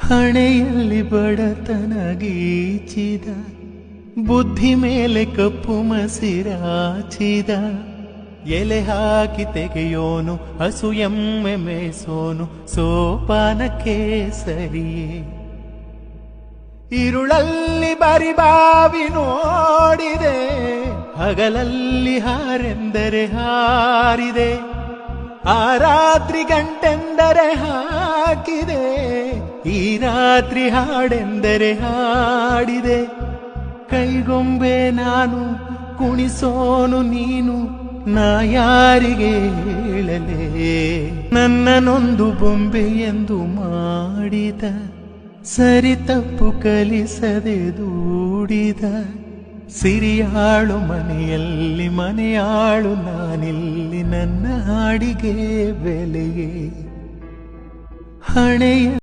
ಹಣೆಯಲ್ಲಿ ಬಡತನ ಗೀಚಿದ, ಬುದ್ಧಿ ಮೇಲೆ ಕಪ್ಪು ಮಸಿರಾಚಿದ, ಎಲೆ ಹಾಕಿ ತೆಗೆಯೋನು ಹಸು ಎಮ್ಮೆ ಮೇಸೋನು ಸೋಪಾನಕ್ಕೆ ಸರಿಯೇ. ಇರುಳಲ್ಲಿ ಬರಿಬಾವಿ ನೋಡಿದೆ, ಹಗಲಲ್ಲಿ ಹಾರೆಂದರೆ ಹಾರಿದೆ, ಆ ರಾತ್ರಿ ಗಂಟೆಂದರೆ ಹಾಕಿದೆ, ಈ ರಾತ್ರಿ ಹಾಡೆಂದರೆ ಹಾಡಿದೆ. ಕೈಗೊಂಬೆ ನಾನು ಕುಣಿಸೋನು ನೀನು, ನಾ ಯಾರಿಗೆ ಹೇಳಲೇ. ನನ್ನನೊಂದು ಬೊಂಬೆ ಎಂದು ಮಾಡಿದ, ಸರಿ ತಪ್ಪು ಕಲಿಸದೆ ದೂಡಿದ, ಸಿರಿಯಾಳು ಮನೆಯಲ್ಲಿ ಮನೆಯಾಳು ನಾನಿಲ್ಲಿ, ನನ್ನ ಹಾಡಿಗೆ ಬೆಲೆಯೇ. ಹಣೆಯ